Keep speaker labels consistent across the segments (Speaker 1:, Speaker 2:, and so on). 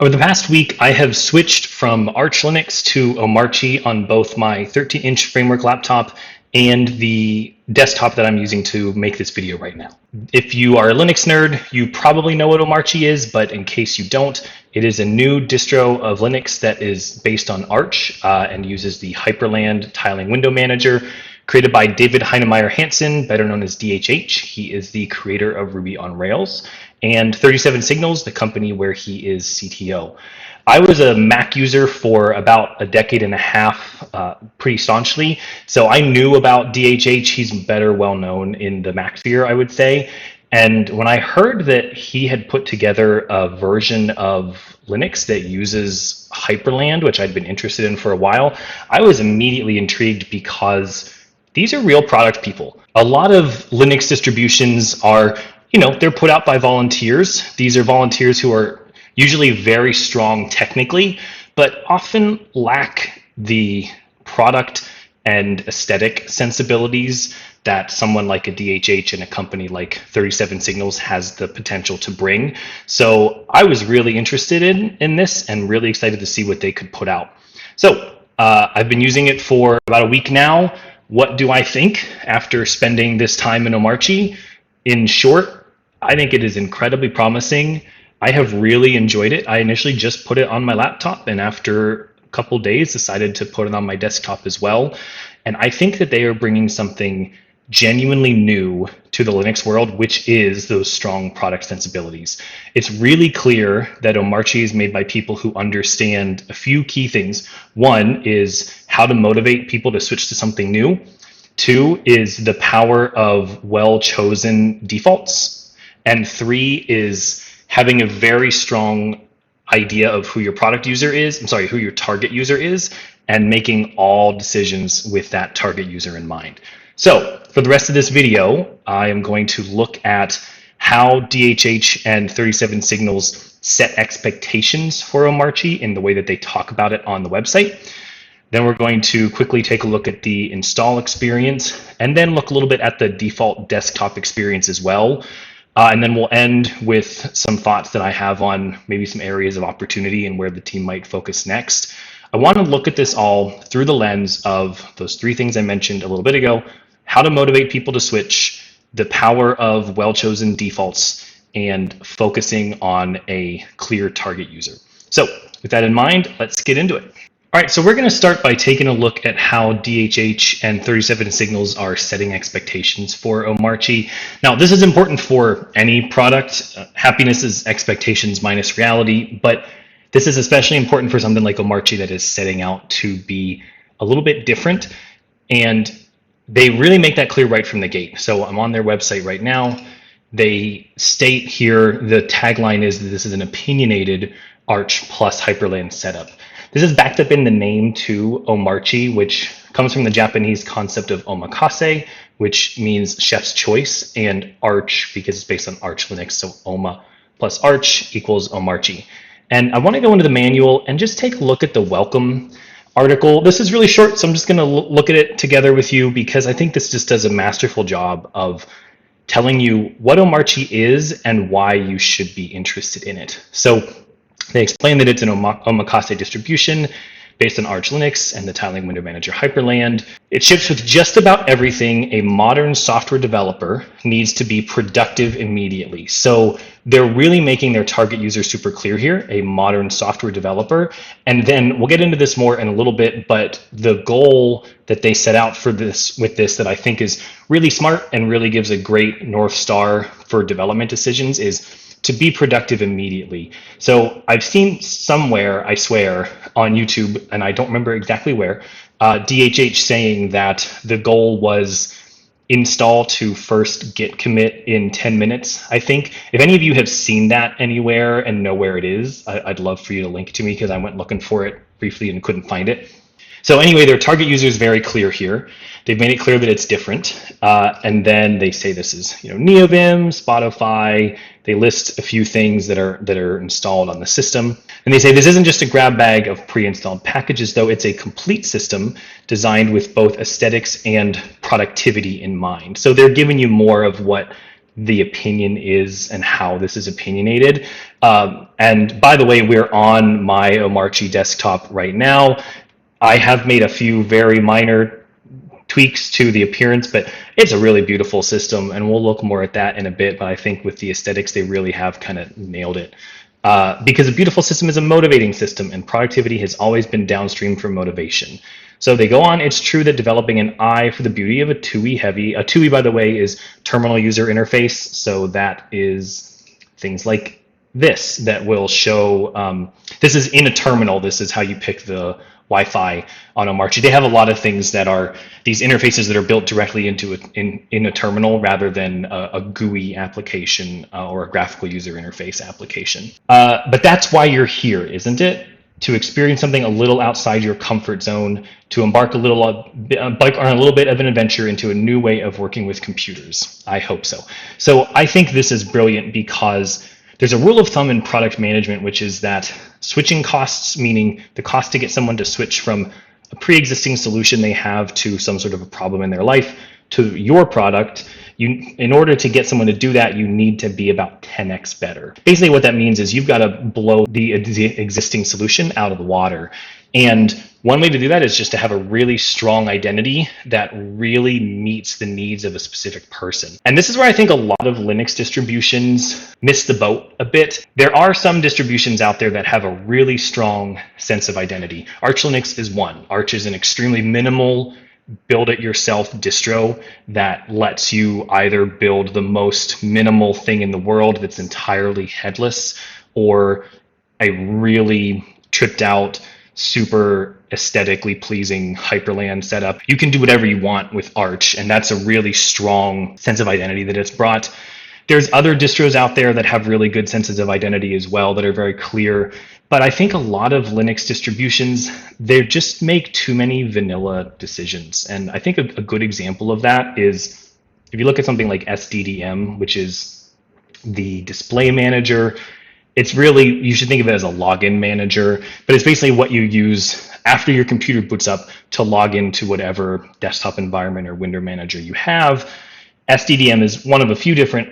Speaker 1: Over the past week, I have switched from Arch Linux to Omarchy on both my 13-inch framework laptop and the desktop that I'm using to make this video right now. If you are a Linux nerd, you probably know what Omarchy is, but in case you don't, it is a new distro of Linux that is based on Arch and uses the Hyperland tiling window manager created by David Heinemeier Hansen, better known as DHH. He is the creator of Ruby on Rails, and 37 Signals, the company where he is CTO. I was a Mac user for about a decade and a half, pretty staunchly, so I knew about DHH. He's better well known in the Mac sphere, I would say. And when I heard that he had put together a version of Linux that uses Hyperland, which I'd been interested in for a while, I was immediately intrigued because these are real product people. A lot of Linux distributions are, they're put out by volunteers. These are volunteers who are usually very strong technically, but often lack the product and aesthetic sensibilities that someone like a DHH and a company like 37 Signals has the potential to bring. So I was really interested in this and really excited to see what they could put out. So I've been using it for about a week now. What do I think after spending this time in Omarchy? In short, I think it is incredibly promising. I have really enjoyed it. I initially just put it on my laptop, and after a couple days decided to put it on my desktop as well. And I think that they are bringing something genuinely new to the Linux world, which is those strong product sensibilities. It's really clear that Omarchy is made by people who understand a few key things. One is how to motivate people to switch to something new. Two is the power of well-chosen defaults. And three is having a very strong idea of who your product user is, who your target user is, and making all decisions with that target user in mind. So for the rest of this video, I am going to look at how DHH and 37 Signals set expectations for Omarchy in the way that they talk about it on the website. Then we're going to quickly take a look at the install experience and then look a little bit at the default desktop experience as well. And then we'll end with some thoughts that I have on maybe some areas of opportunity and where the team might focus next. I want to look at this all through the lens of those three things I mentioned a little bit ago: how to motivate people to switch, the power of well-chosen defaults, and focusing on a clear target user. So with that in mind, let's get into it. All right, so we're going to start by taking a look at how DHH and 37 Signals are setting expectations for Omarchy. Now, this is important for any product. Happiness is expectations minus reality, but this is especially important for something like Omarchy that is setting out to be a little bit different, and they really make that clear right from the gate. So I'm on their website right now. They state here, the tagline is that this is an opinionated Arch plus Hyperland setup. This is backed up in the name to Omarchy, which comes from the Japanese concept of omakase, which means chef's choice, and Arch because it's based on Arch Linux. So Oma plus Arch equals Omarchy. And I want to go into the manual and just take a look at the welcome article. This is really short, so I'm just going to look at it together with you because I think this just does a masterful job of telling you what Omarchy is and why you should be interested in it. So they explain that it's an omakase distribution based on Arch Linux and the tiling window manager Hyperland. It ships with just about everything a modern software developer needs to be productive immediately. So they're really making their target user super clear here, a modern software developer. And then we'll get into this more in a little bit, but the goal that they set out for this with this that I think is really smart and really gives a great North Star for development decisions is to be productive immediately. So I've seen somewhere, I swear, on YouTube, and I don't remember exactly where, DHH saying that the goal was install to first git commit in 10 minutes, I think. If any of you have seen that anywhere and know where it is, I'd love for you to link it to me because I went looking for it briefly and couldn't find it. So anyway, their target user is very clear here. They've made it clear that it's different. And then they say this is NeoVim, Spotify. They list a few things that are installed on the system. And they say this isn't just a grab bag of pre-installed packages, though. It's a complete system designed with both aesthetics and productivity in mind. So they're giving you more of what the opinion is and how this is opinionated. And by the way, we're on my Omarchy desktop right now. I have made a few very minor tweaks to the appearance, but it's a really beautiful system, and we'll look more at that in a bit. But I think with the aesthetics, they really have kind of nailed it. Because a beautiful system is a motivating system, and productivity has always been downstream from motivation. So they go on, it's true that developing an eye for the beauty of a TUI heavy, a TUI, by the way, is terminal user interface. So that is things like this that will show, this is in a terminal. This is how you pick the Wi-Fi on Omarchy. They have a lot of things that are these interfaces that are built directly into in a terminal rather than a GUI application or a graphical user interface application. But that's why you're here, isn't it? To experience something a little outside your comfort zone, to embark on a little bit of an adventure into a new way of working with computers. I hope so. So I think this is brilliant because there's a rule of thumb in product management, which is that switching costs, meaning the cost to get someone to switch from a pre-existing solution they have to some sort of a problem in their life to your product, in order to get someone to do that, you need to be about 10x better. Basically what that means is you've got to blow the existing solution out of the water. And one way to do that is just to have a really strong identity that really meets the needs of a specific person. And this is where I think a lot of Linux distributions miss the boat a bit. There are some distributions out there that have a really strong sense of identity. Arch Linux is one. Arch is an extremely minimal build-it-yourself distro that lets you either build the most minimal thing in the world that's entirely headless, or a really tripped out, super aesthetically pleasing Hyperland setup. You can do whatever you want with Arch, and that's a really strong sense of identity that it's brought. There's other distros out there that have really good senses of identity as well that are very clear. But I think a lot of Linux distributions, they just make too many vanilla decisions. And I think a good example of that is if you look at something like SDDM, which is the display manager. It's really, you should think of it as a login manager, but it's basically what you use after your computer boots up to log into whatever desktop environment or window manager you have. SDDM is one of a few different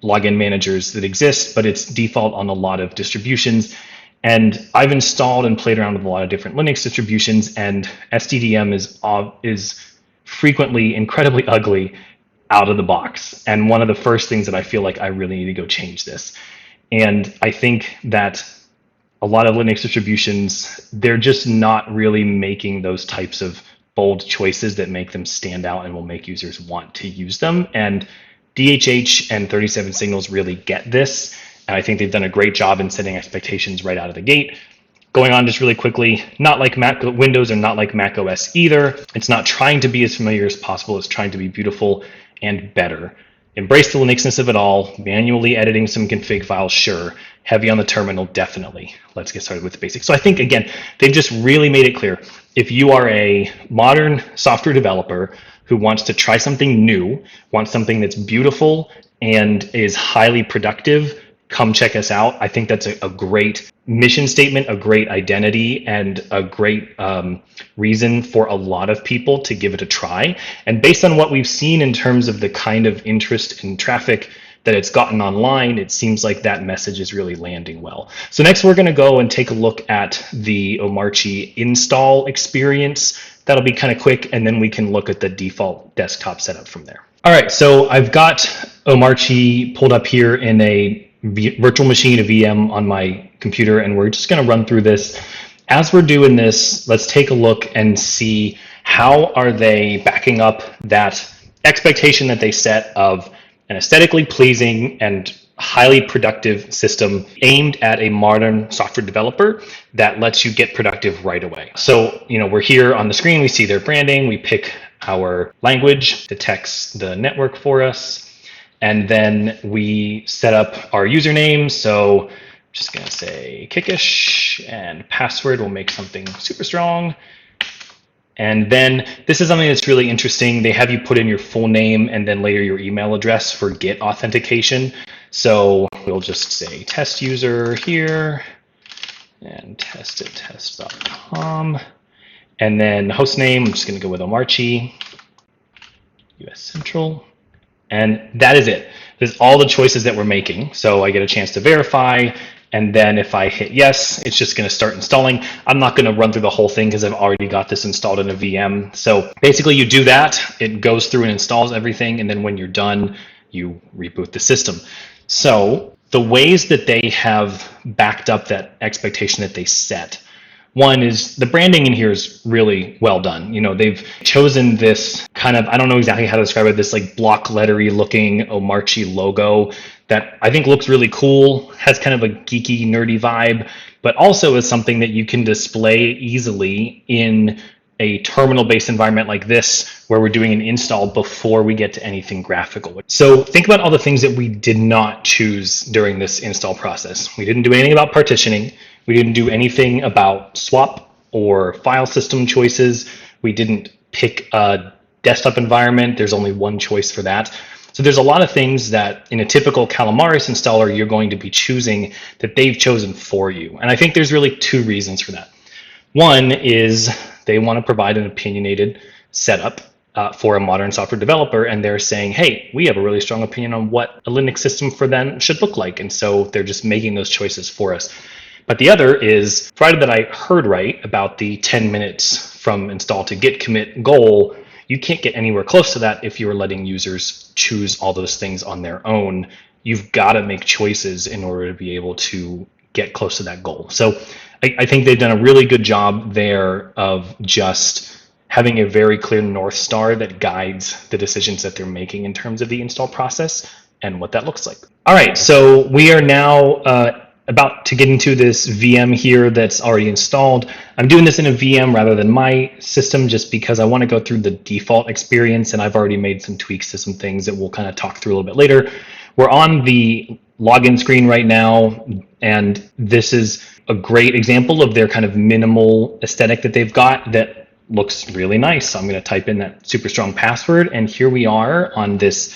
Speaker 1: login managers that exist, but it's default on a lot of distributions. And I've installed and played around with a lot of different Linux distributions, and SDDM is frequently incredibly ugly out of the box. And one of the first things that I feel like I really need to go change this. And I think that a lot of Linux distributions, they're just not really making those types of bold choices that make them stand out and will make users want to use them. And DHH and 37 Signals really get this. And I think they've done a great job in setting expectations right out of the gate. Going on just really quickly, not like Windows or not like Mac OS either. It's not trying to be as familiar as possible. It's trying to be beautiful and better. Embrace the Linuxness of it all. Manually editing some config files, sure. Heavy on the terminal, definitely. Let's get started with the basics. So I think, again, they've just really made it clear. If you are a modern software developer who wants to try something new, wants something that's beautiful and is highly productive, come check us out. I think that's a great mission statement, a great identity, and a great reason for a lot of people to give it a try. And based on what we've seen in terms of the kind of interest and traffic that it's gotten online, it seems like that message is really landing well. So next we're going to go and take a look at the Omarchy install experience. That'll be kind of quick, and then we can look at the default desktop setup from there. All right, so I've got Omarchy pulled up here in a virtual machine, a VM on my computer, and we're just going to run through this. As we're doing this, let's take a look and see how are they backing up that expectation that they set of an aesthetically pleasing and highly productive system aimed at a modern software developer that lets you get productive right away. So, we're here on the screen, we see their branding, we pick our language, detects the network for us, and then we set up our username. So I'm just going to say Kickish, and password, we'll make something super strong. And then this is something that's really interesting. They have you put in your full name and then later your email address for Git authentication. So we'll just say test user here and test it, test.com. And then host name, I'm just going to go with Omarchy, US Central. And that is it. There's all the choices that we're making. So I get a chance to verify, And then if I hit yes, it's just going to start installing. I'm not going to run through the whole thing because I've already got this installed in a VM. So basically you do that, it goes through and installs everything, and then when you're done, you reboot the system. So the ways that they have backed up that expectation that they set, one is the branding in here is really well done. You know, they've chosen this kind of, I don't know exactly how to describe it, this like block lettery looking Omarchy logo that I think looks really cool, has kind of a geeky, nerdy vibe, but also is something that you can display easily in a terminal-based environment like this, where we're doing an install before we get to anything graphical. So think about all the things that we did not choose during this install process. We didn't do anything about partitioning. We didn't do anything about swap or file system choices. We didn't pick a desktop environment. There's only one choice for that. So there's a lot of things that in a typical Calamares installer, you're going to be choosing that they've chosen for you. And I think there's really two reasons for that. One is they want to provide an opinionated setup for a modern software developer, and they're saying, hey, we have a really strong opinion on what a Linux system for them should look like. And so they're just making those choices for us. But the other is, provided that I heard right about the 10 minutes from install to git commit goal, you can't get anywhere close to that if you're letting users choose all those things on their own. You've got to make choices in order to be able to get close to that goal. So I think they've done a really good job there of just having a very clear North Star that guides the decisions that they're making in terms of the install process and what that looks like. All right, so we are now about to get into this VM here that's already installed. I'm doing this in a VM rather than my system just because I want to go through the default experience, and I've already made some tweaks to some things that we'll kind of talk through a little bit later. We're on the login screen right now, and this is a great example of their kind of minimal aesthetic that they've got that looks really nice. So I'm going to type in that super strong password, and here we are on this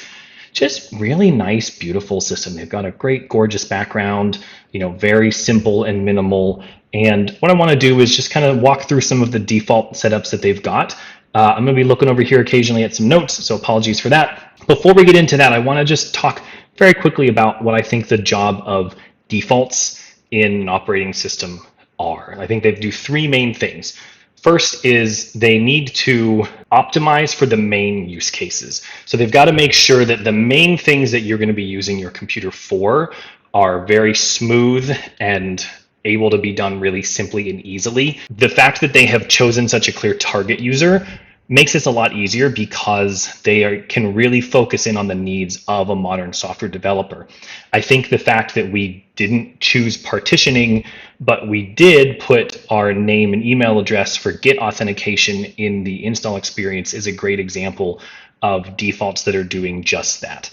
Speaker 1: just really nice, beautiful system. They've got a great, gorgeous background, you know, very simple and minimal. And what I want to do is just kind of walk through some of the default setups that they've got. I'm going to be looking over here occasionally at some notes, so apologies for that. Before we get into that, I want to just talk very quickly about what I think the job of defaults in an operating system are. I think they do three main things. First is they need to optimize for the main use cases. So they've got to make sure that the main things that you're going to be using your computer for are very smooth and able to be done really simply and easily. The fact that they have chosen such a clear target user makes this a lot easier because they can really focus in on the needs of a modern software developer. I think the fact that we didn't choose partitioning, but we did put our name and email address for Git authentication in the install experience is a great example of defaults that are doing just that.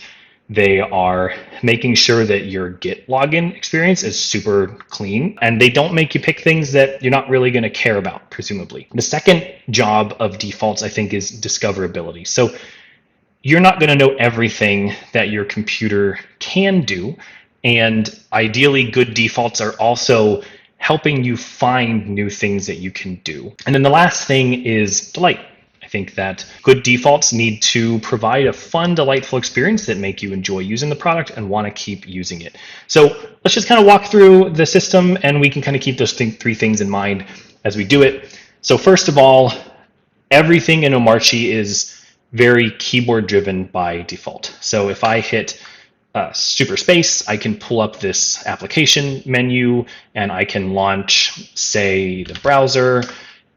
Speaker 1: They are making sure that your Git login experience is super clean, and they don't make you pick things that you're not really going to care about, presumably. The second job of defaults, I think, is discoverability. So you're not going to know everything that your computer can do, and ideally good defaults are also helping you find new things that you can do. And then the last thing is delight. I think that good defaults need to provide a fun, delightful experience that make you enjoy using the product and want to keep using it. So let's just kind of walk through the system, and we can kind of keep those three things in mind as we do it. So first of all, everything in Omarchy is very keyboard driven by default. So if I hit super space, I can pull up this application menu and I can launch, say, the browser.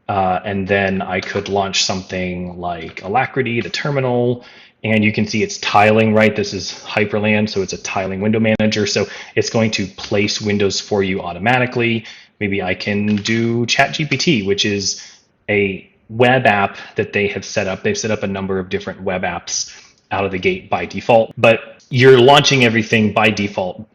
Speaker 1: And then I could launch something like Alacrity, the terminal, and you can see it's tiling, right? This is Hyperland, so it's a tiling window manager. So it's going to place windows for you automatically. Maybe I can do ChatGPT, which is a web app that they have set up. They've set up a number of different web apps out of the gate by default, but you're launching everything by default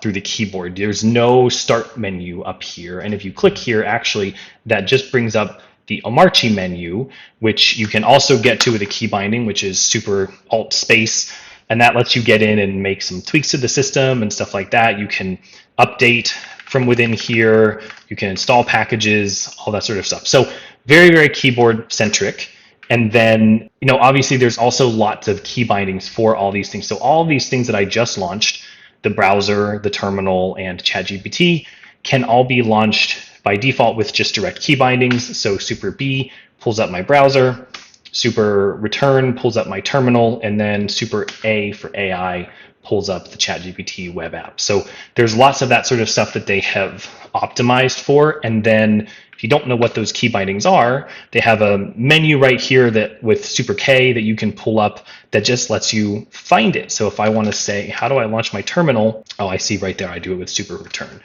Speaker 1: through the keyboard. There's no start menu up here. And if you click here, actually, that just brings up the Omarchy menu, which you can also get to with a key binding, which is super alt space. And that lets you get in and make some tweaks to the system and stuff like that. You can update from within here. You can install packages, all that sort of stuff. So very, very keyboard centric. And then, obviously there's also lots of key bindings for all these things. So all these things that I just launched, the browser, the terminal, and ChatGPT can all be launched by default with just direct key bindings. So super B pulls up my browser, super return pulls up my terminal, and then super A for AI pulls up the ChatGPT web app. So there's lots of that sort of stuff that they have optimized for. And then if you don't know what those key bindings are, they have a menu right here that with super K that you can pull up that just lets you find it. So if I want to say, how do I launch my terminal? Oh, I see right there, I do it with super return.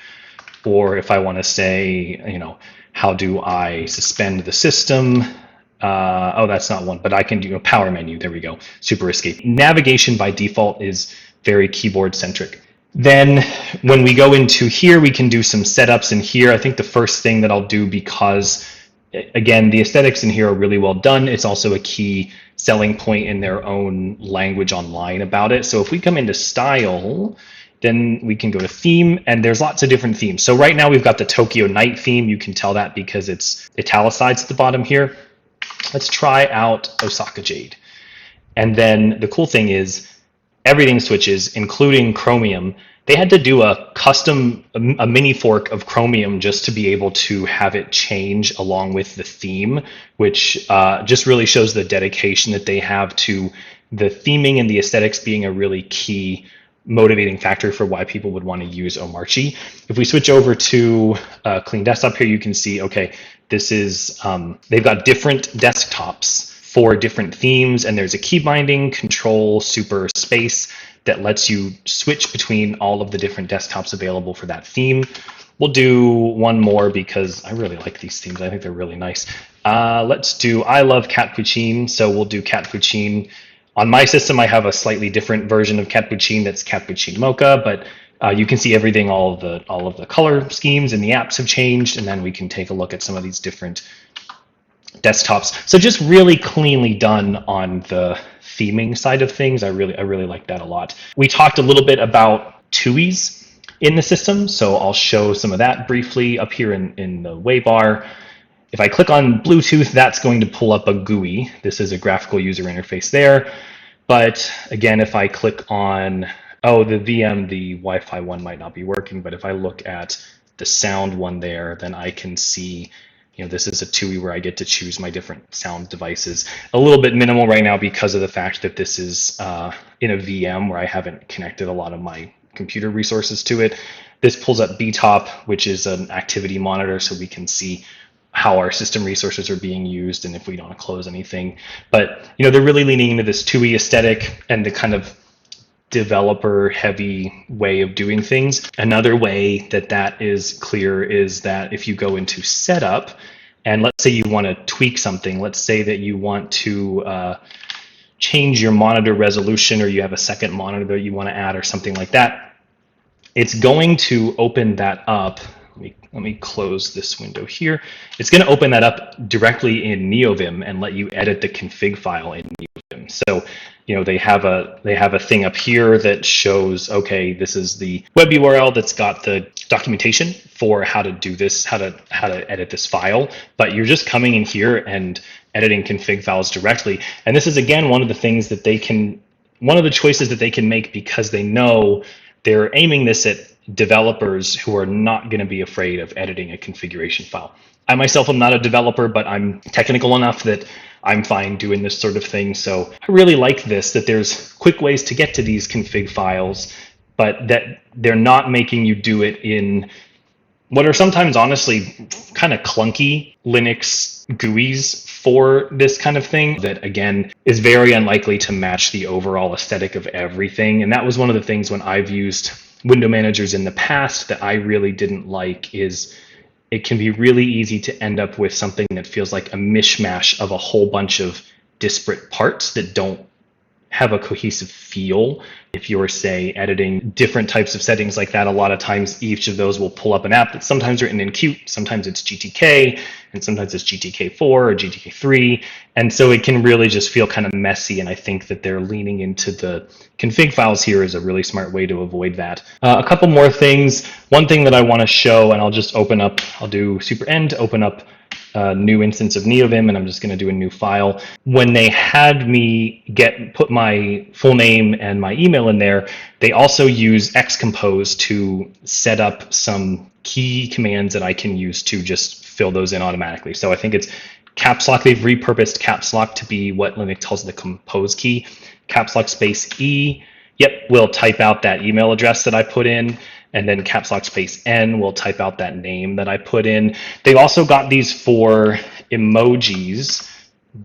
Speaker 1: Or if I want to say, how do I suspend the system? Oh, that's not one, but I can do a power menu. There we go. Super escape. Navigation by default is very keyboard centric. Then when we go into here, we can do some setups in here. I think the first thing that I'll do, because again, the aesthetics in here are really well done. It's also a key selling point in their own language online about it. So if we come into style, then we can go to theme, and there's lots of different themes. So right now we've got the Tokyo Night theme. You can tell that because it's italicized at the bottom here. Let's try out Osaka Jade. And then the cool thing is everything switches, including Chromium. They had to do a custom, a mini fork of Chromium just to be able to have it change along with the theme, which just really shows the dedication that they have to the theming and the aesthetics being a really key motivating factor for why people would want to use Omarchy. If we switch over to Clean Desktop here, you can see, okay, this is, they've got different desktops for different themes, and there's a key binding control super space that lets you switch between all of the different desktops available for that theme. We'll do one more because I really like these themes. I think they're really nice. Let's do I Love Cat Poutine. So we'll do Cat Poutine. On my system, I have a slightly different version of Cat Poutine that's Cat Poutine Mocha, but you can see everything, all of the color schemes and the apps have changed, and then we can take a look at some of these different desktops. So just really cleanly done on the theming side of things. I really like that a lot. We talked a little bit about TUIs in the system, so I'll show some of that briefly up here in the way bar. If I click on Bluetooth, that's going to pull up a GUI. This is a graphical user interface there. But again, if I click on, the VM, the Wi-Fi one might not be working, but if I look at the sound one there, then I can see, this is a TUI where I get to choose my different sound devices. A little bit minimal right now because of the fact that this is in a VM where I haven't connected a lot of my computer resources to it. This pulls up BTOP, which is an activity monitor, so we can see how our system resources are being used and if we don't close anything. But they're really leaning into this TUI aesthetic and the kind of developer heavy way of doing things. Another way that is clear is that if you go into setup and let's say you want to tweak something, let's say that you want to change your monitor resolution, or you have a second monitor that you want to add or something like that, it's going to open that up. Let me close this window here. It's going to open that up directly in NeoVim and let you edit the config file in NeoVim. So, they have a thing up here that shows, okay, this is the web URL that's got the documentation for how to do this, how to edit this file. But you're just coming in here and editing config files directly. And this is again one of the things that one of the choices that they can make because they know they're aiming this at developers who are not going to be afraid of editing a configuration file. I myself am not a developer, but I'm technical enough that I'm fine doing this sort of thing. So I really like this, that there's quick ways to get to these config files, but that they're not making you do it in what are sometimes honestly kind of clunky Linux GUIs for this kind of thing that again is very unlikely to match the overall aesthetic of everything. And that was one of the things when I've used window managers in the past that I really didn't like is it can be really easy to end up with something that feels like a mishmash of a whole bunch of disparate parts that don't have a cohesive feel. If you're, say, editing different types of settings like that, a lot of times each of those will pull up an app that's sometimes written in Qt, sometimes it's GTK, and sometimes it's GTK4 or GTK3. And so it can really just feel kind of messy. And I think that they're leaning into the config files here is a really smart way to avoid that. A couple more things. One thing that I want to show, and I'll just open up, I'll do super N to open up a new instance of NeoVim, and I'm just going to do a new file. When they had me put my full name and my email in there, they also use Xcompose to set up some key commands that I can use to just fill those in automatically. So I think it's caps lock. They've repurposed caps lock to be what Linux calls the compose key. Caps lock space E, yep, will type out that email address that I put in, and then caps lock space N will type out that name that I put in. They've also got these for emojis,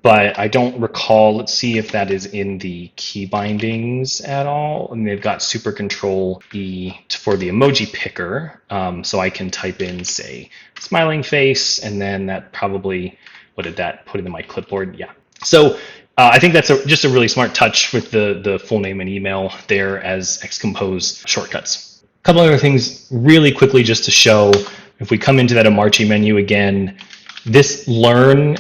Speaker 1: but I don't recall. Let's see if that is in the key bindings at all. And they've got super control E for the emoji picker. So I can type in, say, smiling face, and then that probably, what did that put into my clipboard? Yeah. So I think that's just a really smart touch with the full name and email there as Xcompose shortcuts. A couple other things really quickly just to show. If we come into that Omarchy menu again, this learn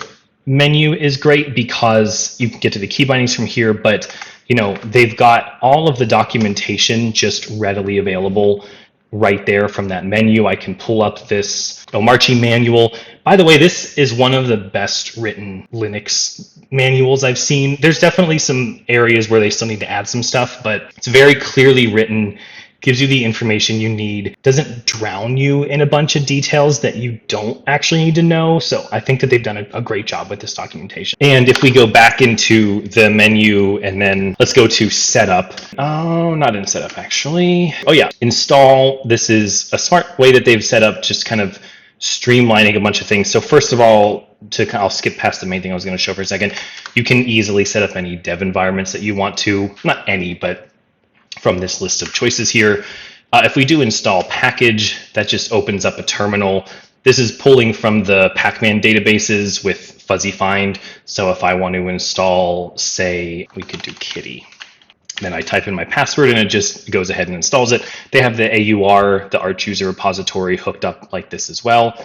Speaker 1: menu is great because you can get to the key bindings from here, but they've got all of the documentation just readily available right there from that menu. I can pull up this Omarchy manual. By the way, this is one of the best written Linux manuals I've seen. There's definitely some areas where they still need to add some stuff, but it's very clearly written, gives you the information you need, doesn't drown you in a bunch of details that you don't actually need to know. So I think that they've done a great job with this documentation. And if we go back into the menu and then let's go to setup. Oh, not in setup actually. Oh yeah, install. This is a smart way that they've set up, just kind of streamlining a bunch of things. So first of all, I'll skip past the main thing I was going to show for a second. You can easily set up any dev environments that you want to, not any, but from this list of choices here. If we do install package, that just opens up a terminal. This is pulling from the Pacman databases with fuzzy find. So if I want to install, say, we could do kitty. Then I type in my password and it just goes ahead and installs it. They have the AUR, the Arch user repository, hooked up like this as well.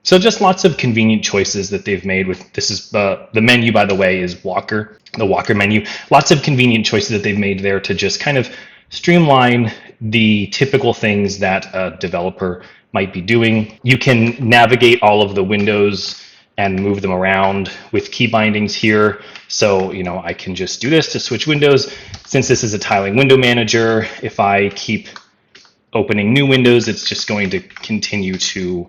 Speaker 1: So just lots of convenient choices that they've made with, this is the menu, by the way, is Walker, the Walker menu. Lots of convenient choices that they've made there to just kind of streamline the typical things that a developer might be doing. You can navigate all of the windows and move them around with key bindings here. So, I can just do this to switch windows. Since this is a tiling window manager, if I keep opening new windows, it's just going to continue to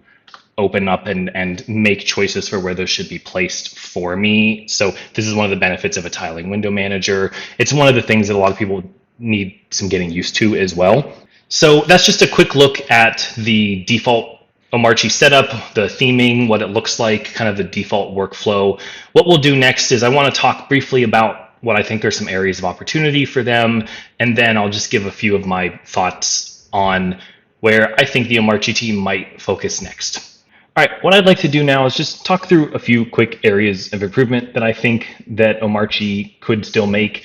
Speaker 1: open up and make choices for where those should be placed for me. So this is one of the benefits of a tiling window manager. It's one of the things that a lot of people need some getting used to as well. So that's just a quick look at the default Omarchy setup, the theming, what it looks like, kind of the default workflow. What we'll do next is I want to talk briefly about what I think are some areas of opportunity for them, and then I'll just give a few of my thoughts on where I think the Omarchy team might focus next. All right, what I'd like to do now is just talk through a few quick areas of improvement that I think that Omarchy could still make.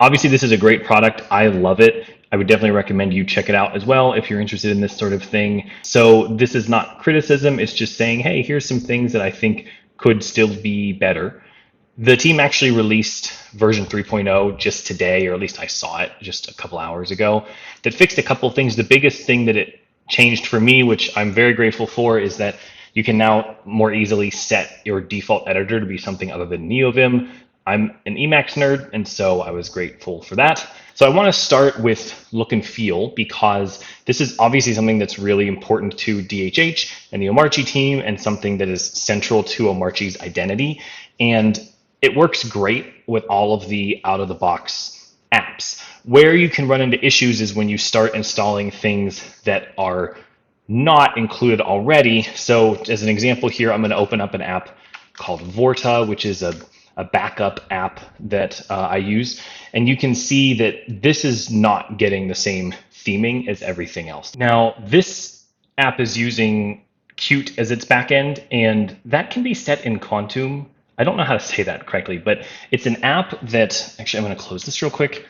Speaker 1: Obviously, this is a great product. I love it. I would definitely recommend you check it out as well if you're interested in this sort of thing. So this is not criticism. It's just saying, hey, here's some things that I think could still be better. The team actually released version 3.0 just today, or at least I saw it just a couple hours ago, that fixed a couple of things. The biggest thing that it changed for me, which I'm very grateful for, is that you can now more easily set your default editor to be something other than NeoVim. I'm an Emacs nerd, and so I was grateful for that. So I want to start with look and feel, because this is obviously something that's really important to DHH and the Omarchy team, and something that is central to Omarchy's identity. And it works great with all of the out-of-the-box apps. Where you can run into issues is when you start installing things that are not included already. So as an example here, I'm going to open up an app called Vorta, which is a backup app that I use. And you can see that this is not getting the same theming as everything else. Now, this app is using Qt as its backend, and that can be set in Quantum. I don't know how to say that correctly, but it's an app that, actually, I'm going to close this real quick.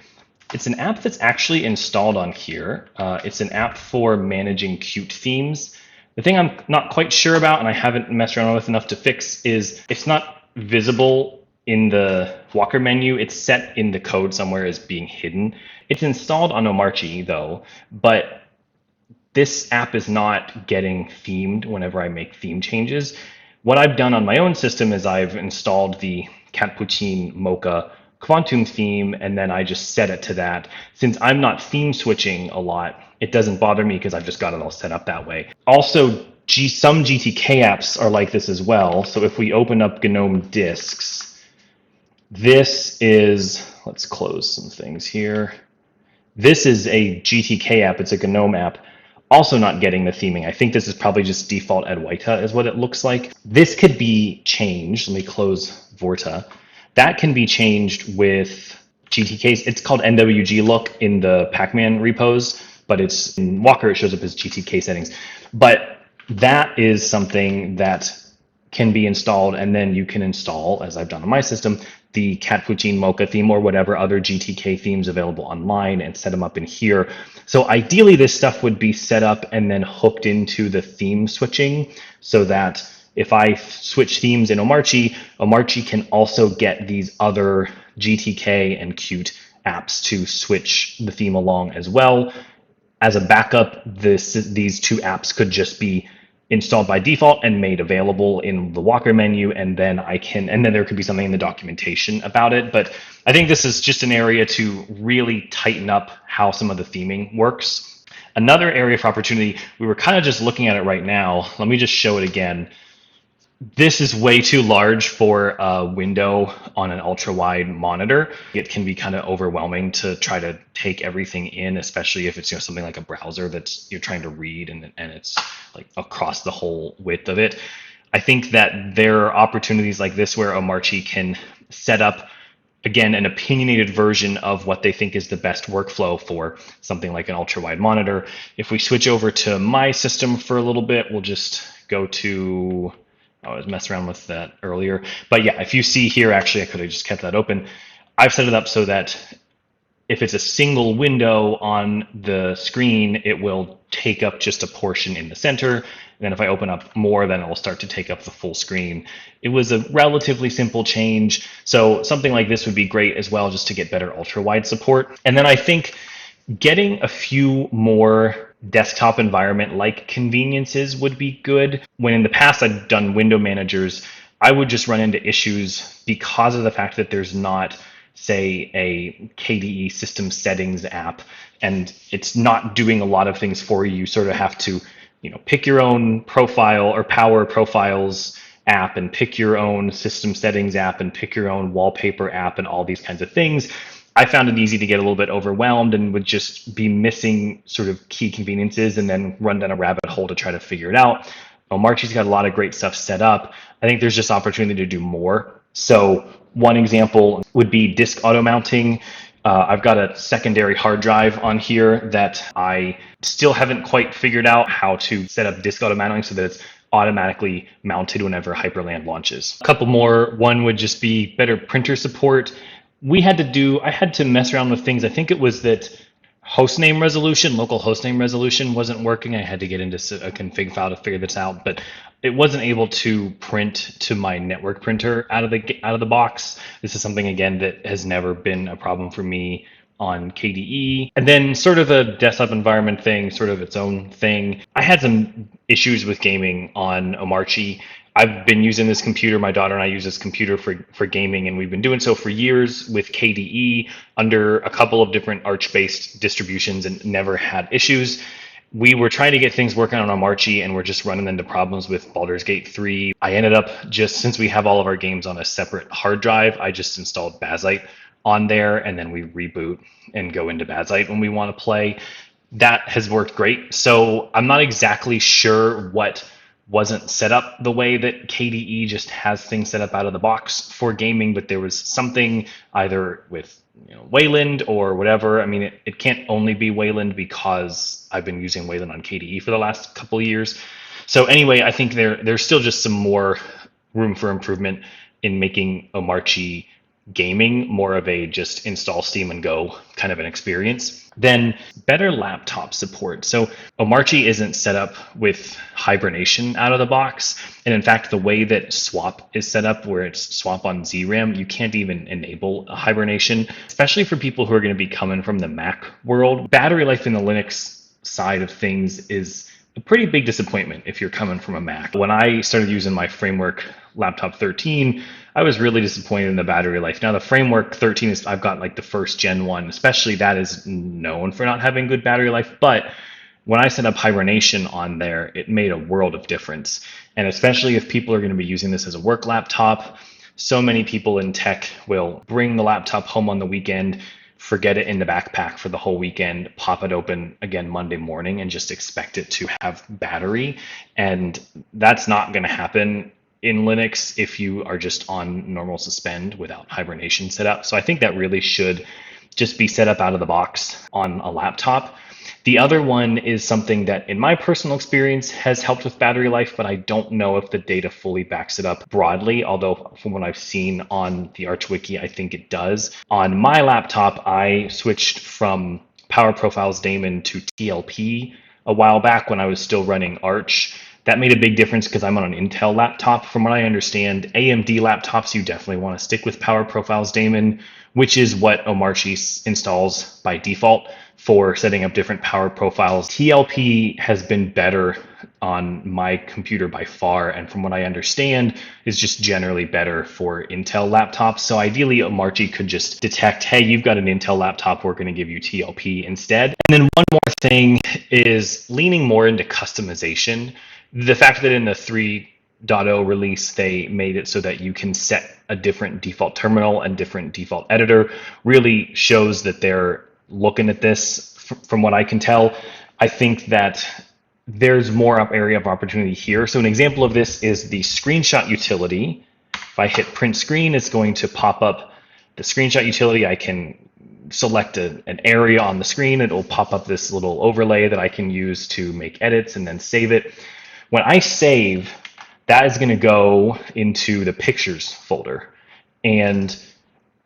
Speaker 1: It's an app that's actually installed on here. It's an app for managing Qt themes. The thing I'm not quite sure about, and I haven't messed around with enough to fix, is it's not visible in the Walker menu. It's set in the code somewhere as being hidden. It's installed on Omarchy though, but this app is not getting themed whenever I make theme changes. What I've done on my own system is I've installed the Cappuccine Mocha Quantum theme, and then I just set it to that. Since I'm not theme switching a lot, it doesn't bother me because I've just got it all set up that way. Also, some GTK apps are like this as well. So if we open up GNOME disks, this is, let's close some things here. This is a GTK app. It's a GNOME app. Also not getting the theming. I think this is probably just default Adwaita is what it looks like. This could be changed. Let me close Vorta. That can be changed with GTKs. It's called NWG look in the Pacman repos, but it's in Walker, it shows up as GTK settings. But that is something that can be installed, and then you can install, as I've done on my system, the Cappuccine Mocha theme or whatever other GTK themes available online and set them up in here. So ideally this stuff would be set up and then hooked into the theme switching so that if I switch themes in Omarchy, Omarchy can also get these other GTK and Qt apps to switch the theme along as well. As a backup, these two apps could just be installed by default and made available in the Walker menu, and then there could be something in the documentation about it. But I think this is just an area to really tighten up how some of the theming works. Another area for opportunity, we were kind of just looking at it right now. Let me just show it again. This is way too large for a window on an ultra wide monitor. It can be kind of overwhelming to try to take everything in, especially if it's something like a browser that you're trying to read and it's like across the whole width of it. I think that there are opportunities like this where Omarchy can set up, again, an opinionated version of what they think is the best workflow for something like an ultra wide monitor. If we switch over to my system for a little bit, we'll just go to, I was messing around with that earlier. But yeah, if you see here, actually, I could have just kept that open. I've set it up so that if it's a single window on the screen, it will take up just a portion in the center. And then if I open up more, then it will start to take up the full screen. It was a relatively simple change. So something like this would be great as well, just to get better ultra-wide support. And then I think getting a few more desktop environment like conveniences would be good. When in the past I've done window managers, I would just run into issues because of the fact that there's not, say, a KDE system settings app, and it's not doing a lot of things for you. You sort of have to, pick your own profile or Power Profiles app and pick your own system settings app and pick your own wallpaper app and all these kinds of things. I found it easy to get a little bit overwhelmed and would just be missing sort of key conveniences and then run down a rabbit hole to try to figure it out. Omarchy's got a lot of great stuff set up. I think there's just opportunity to do more. So one example would be disk auto mounting. I've got a secondary hard drive on here that I still haven't quite figured out how to set up disk auto mounting so that it's automatically mounted whenever Hyperland launches. A couple more. One would just be better printer support. I had to mess around with things. I think it was that hostname resolution, local hostname resolution wasn't working. I had to get into a config file to figure this out, but it wasn't able to print to my network printer out of the box. This is something, again, that has never been a problem for me on KDE. And then sort of a desktop environment thing, sort of its own thing. I had some issues with gaming on Omarchy. I've been using this computer, my daughter and I use this computer for gaming, and we've been doing so for years with KDE under a couple of different Arch-based distributions and never had issues. We were trying to get things working on Omarchy and we're just running into problems with Baldur's Gate 3. I ended up since we have all of our games on a separate hard drive, I just installed Bazite on there, and then we reboot and go into Bazite when we want to play. That has worked great. So I'm not exactly sure what wasn't set up the way that KDE just has things set up out of the box for gaming, but there was something either with Wayland or whatever. I mean, it can't only be Wayland because I've been using Wayland on KDE for the last couple of years. So anyway, I think there's still just some more room for improvement in making Omarchy gaming, more of a just install Steam and go kind of an experience. Then better laptop support. So Omarchy isn't set up with hibernation out of the box. And in fact, the way that swap is set up, where it's swap on ZRAM, you can't even enable a hibernation, especially for people who are going to be coming from the Mac world. Battery life in the Linux side of things is a pretty big disappointment if you're coming from a Mac. When I started using my Framework laptop 13, I was really disappointed in the battery life. Now the Framework 13 is, I've got like the first gen one, especially that is known for not having good battery life. But when I set up hibernation on there, it made a world of difference. And especially if people are going to be using this as a work laptop, so many people in tech will bring the laptop home on the weekend, forget it in the backpack for the whole weekend, pop it open again Monday morning, and just expect it to have battery. And that's not going to happen in Linux if you are just on normal suspend without hibernation set up. So I think that really should just be set up out of the box on a laptop. The other one is something that in my personal experience has helped with battery life, but I don't know if the data fully backs it up broadly, although from what I've seen on the Arch Wiki, I think it does. On my laptop, I switched from Power Profiles Daemon to TLP a while back when I was still running Arch. That made a big difference because I'm on an Intel laptop. From what I understand, AMD laptops, you definitely want to stick with Power Profiles Daemon, which is what Omarchy installs by default for setting up different power profiles. TLP has been better on my computer by far, and from what I understand, is just generally better for Intel laptops. So ideally, Omarchy could just detect, hey, you've got an Intel laptop, we're going to give you TLP instead. And then one more thing is leaning more into customization. The fact that in the 3.0 release, they made it so that you can set a different default terminal and different default editor really shows that they're looking at this. From what I can tell, I think that there's more area of opportunity here. So an example of this is the screenshot utility. If I hit print screen, it's going to pop up the screenshot utility. I can select an area on the screen. It will pop up this little overlay that I can use to make edits and then save it. When I save, that is going to go into the pictures folder. And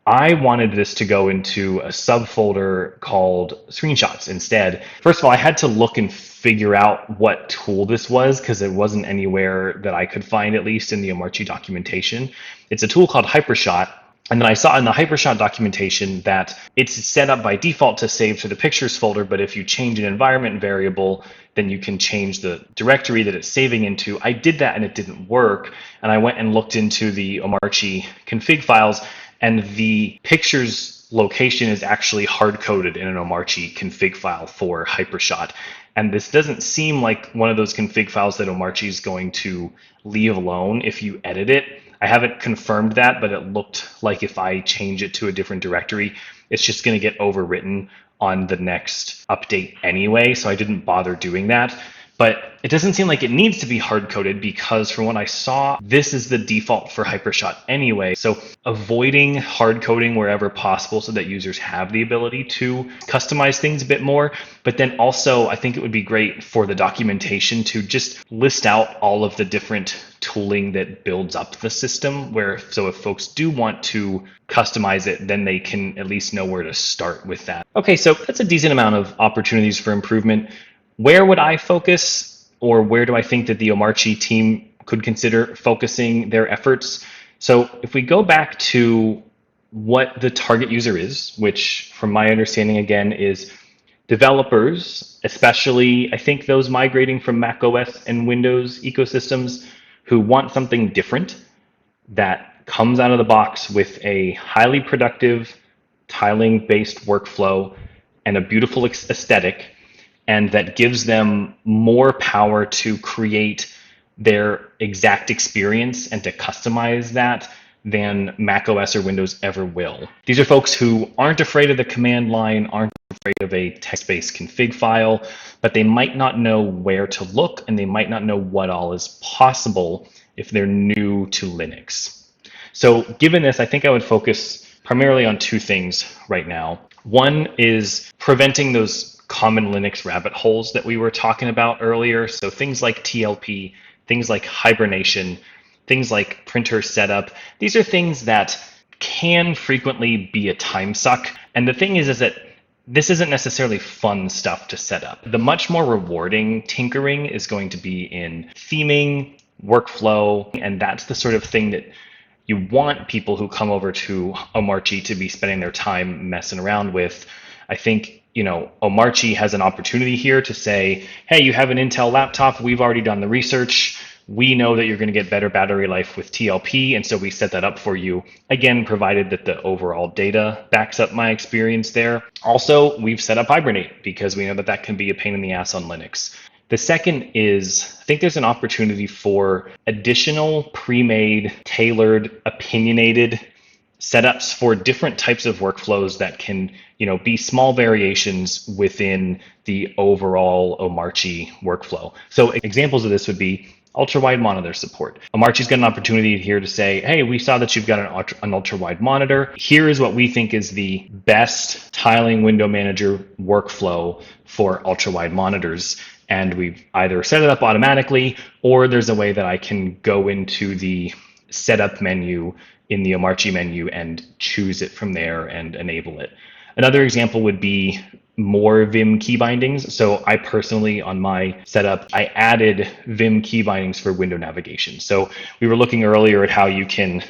Speaker 1: I wanted this to go into a subfolder called screenshots instead. First of all, I had to look and figure out what tool this was because it wasn't anywhere that I could find, at least in the Omarchy documentation. It's a tool called Hypershot. And then I saw in the Hypershot documentation that it's set up by default to save to the pictures folder, but if you change an environment variable, then you can change the directory that it's saving into. I did that and it didn't work. And I went and looked into the Omarchy config files, and the pictures location is actually hard-coded in an Omarchy config file for Hypershot. And this doesn't seem like one of those config files that Omarchy is going to leave alone if you edit it. I haven't confirmed that, but it looked like if I change it to a different directory, it's just going to get overwritten on the next update anyway, so I didn't bother doing that. But it doesn't seem like it needs to be hard-coded because from what I saw, this is the default for Hypershot anyway. So avoiding hard-coding wherever possible so that users have the ability to customize things a bit more. But then also, I think it would be great for the documentation to just list out all of the different tooling that builds up the system, so if folks do want to customize it, then they can at least know where to start with that. Okay, so that's a decent amount of opportunities for improvement. Where would I focus, or where do I think that the Omarchy team could consider focusing their efforts? So if we go back to what the target user is, which from my understanding again is developers, especially I think those migrating from Mac OS and Windows ecosystems who want something different that comes out of the box with a highly productive tiling-based workflow and a beautiful aesthetic, and that gives them more power to create their exact experience and to customize that than Mac OS or Windows ever will. These are folks who aren't afraid of the command line, aren't afraid of a text-based config file, but they might not know where to look and they might not know what all is possible if they're new to Linux. So given this, I think I would focus primarily on two things right now. One is preventing those common Linux rabbit holes that we were talking about earlier. So things like TLP, things like hibernation, things like printer setup. These are things that can frequently be a time suck. And the thing is that this isn't necessarily fun stuff to set up. The much more rewarding tinkering is going to be in theming, workflow, and that's the sort of thing that you want people who come over to Omarchy to be spending their time messing around with. I think, Omarchy has an opportunity here to say, hey, you have an Intel laptop. We've already done the research. We know that you're going to get better battery life with TLP, and so we set that up for you. Again, provided that the overall data backs up my experience there. Also, we've set up Hibernate because we know that that can be a pain in the ass on Linux. The second is, I think there's an opportunity for additional pre-made, tailored, opinionated setups for different types of workflows that can, be small variations within the overall Omarchy workflow. So examples of this would be ultra-wide monitor support. Omarchy's got an opportunity here to say, hey, we saw that you've got an ultra-wide monitor. Here is what we think is the best tiling window manager workflow for ultra-wide monitors. And we've either set it up automatically, or there's a way that I can go into the setup menu in the Omarchy menu and choose it from there and enable it. Another example would be more Vim key bindings. So I personally, on my setup, I added Vim key bindings for window navigation. So we were looking earlier at how you can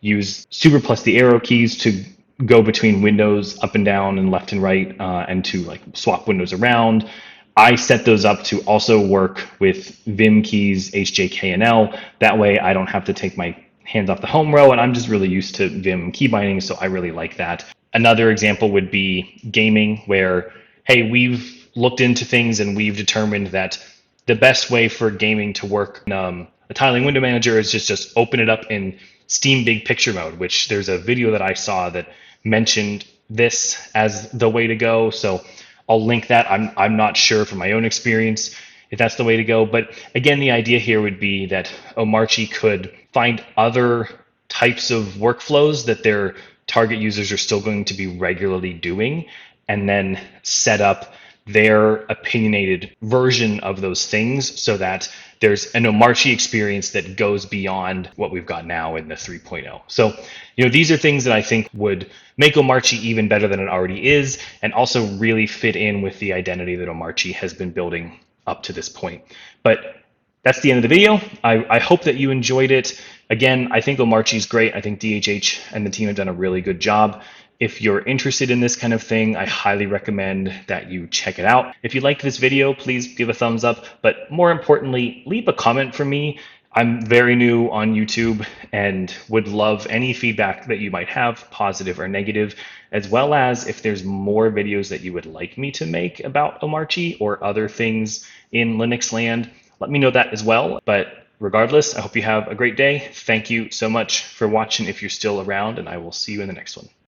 Speaker 1: use super plus the arrow keys to go between windows up and down and left and right, and to like swap windows around. I set those up to also work with Vim keys, HJK, and L. That way I don't have to take my hands off the home row, and I'm just really used to Vim key bindings, so I really like that. Another example would be gaming, where, hey, we've looked into things and we've determined that the best way for gaming to work in a tiling window manager is just open it up in Steam Big Picture mode, which there's a video that I saw that mentioned this as the way to go. So I'll link that. I'm not sure from my own experience if that's the way to go. But again, the idea here would be that Omarchy could find other types of workflows that their target users are still going to be regularly doing, and then set up their opinionated version of those things so that there's an Omarchy experience that goes beyond what we've got now in the 3.0. So, these are things that I think would make Omarchy even better than it already is, and also really fit in with the identity that Omarchy has been building up to this point. But that's the end of the video. I hope that you enjoyed it. Again, I think Omarchy is great. I think DHH and the team have done a really good job. If you're interested in this kind of thing, I highly recommend that you check it out. If you liked this video, please give a thumbs up, but more importantly, leave a comment for me. I'm very new on YouTube and would love any feedback that you might have, positive or negative, as well as if there's more videos that you would like me to make about Omarchy or other things in Linux land. Let me know that as well. But regardless, I hope you have a great day. Thank you so much for watching if you're still around, and I will see you in the next one.